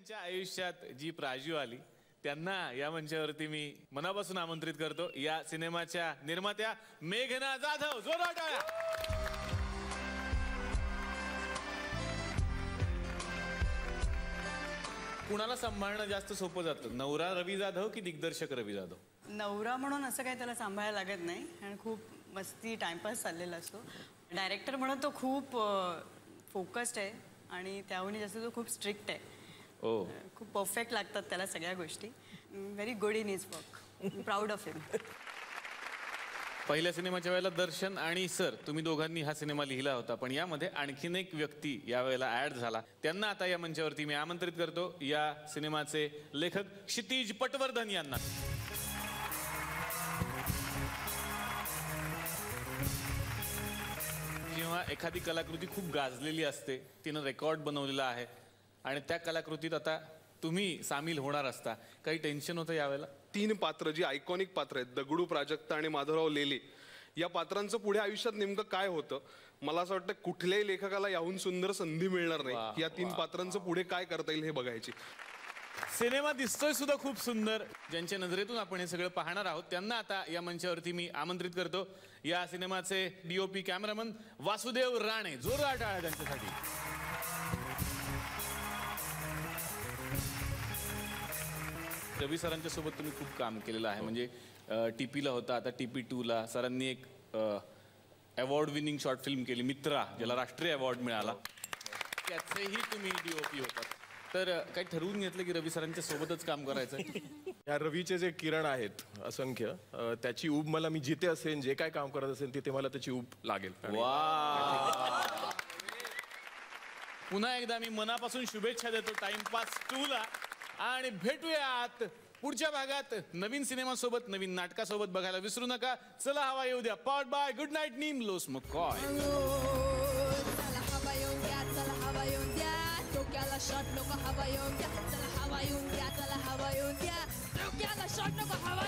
यांच्या आयुष्यात जी प्राजू आली त्यांना या मंचावरती मी मनापासून आमंत्रित करतो. या सिनेमाच्या निर्मात्या मेघना जाधव. जोरदार टाळ्या. कुणाला सांभाळणं जास्त सोपं जातं, नवरा रवी जाधव की दिग्दर्शक रवी जाधव? नवरा म्हणून असं काही त्याला सांभाळायला लागत नाही आणि खूप मस्ती टाइमपास चाललेला असतो. डायरेक्टर म्हणून तो खूप फोकस्ड आहे आणि त्याहून जास्त तो खूप स्ट्रिक्ट आहे. खूप परफेक्ट लागतात त्याला सगळ्या गोष्टी. Very good in his work. Proud of him. पहिल्या सिनेमाच्या वेळेला दर्शन आणि सर तुम्ही दोघांनी हा सिनेमा लिहिला होता, पण यामध्ये आणखीन एक व्यक्ती यावेळेला ऍड झाला. त्यांना आता या मंचावरती मी आमंत्रित करतो. या सिनेमाचे लेखक क्षितिज पटवर्धन यांना. जेव्हा एखादी कलाकृती खूप गाजलेली असते, तिनं रेकॉर्ड बनवलेला आहे आणि त्या कलाकृतीत आता तुम्ही सामील होणार असता, काही टेन्शन होतं यावेळेला? 3 पात्र जी आयकॉनिक पात्र आहेत, दगडू, प्राजक्ता आणि माधवराव लेले, या पात्रांचं पुढे आयुष्यात नेमकं काय होतं, मला असं वाटतं कुठल्याही लेखकाला याहून सुंदर संधी मिळणार नाही. या 3 पात्रांचं पुढे काय करता येईल हे बघायची. सिनेमा दिसतोय सुद्धा खूप सुंदर. ज्यांच्या नजरेतून आपण हे सगळं पाहणार आहोत त्यांना आता या मंचावरती मी आमंत्रित करतो. या सिनेमाचे DOP कॅमेरामन वासुदेव राणे. जोरदार टाळ्या त्यांच्यासाठी. रवी सरांच्या सोबत तुम्ही खूप काम केलेलं आहे, म्हणजे TP ला होता, आता TP2 ला. सरांनी एक अवॉर्ड विनिंग शॉर्ट फिल्म केली मित्रा, ज्याला राष्ट्रीय अवॉर्ड मिळाला, त्याचेही तुम्ही DOP होतात. तर काही ठरवून घेतलं की रवी सरांच्या सोबतच काम करायचं? या रवीचे जे किरण आहेत असंख्य, त्याची ऊब मला, मी जिथे असेल जे काय काम करत असेल तिथे मला त्याची ऊब लागेल. वा. पुन्हा एकदा मी मनापासून शुभेच्छा देतो टाइमपास 2 ला आणि भेटूयात पुढच्या भागात नवीन सिनेमासोबत, नवीन नाटकासोबत. बघायला विसरू नका. चला हवा येऊ द्या. Powered by good night Neem loss मकॉय. डोक्याला शॉट नको हवा येऊन द्या. चला हवा येऊन द्या. चला हवा येऊन द्या. डोक्याला शॉट नको हवा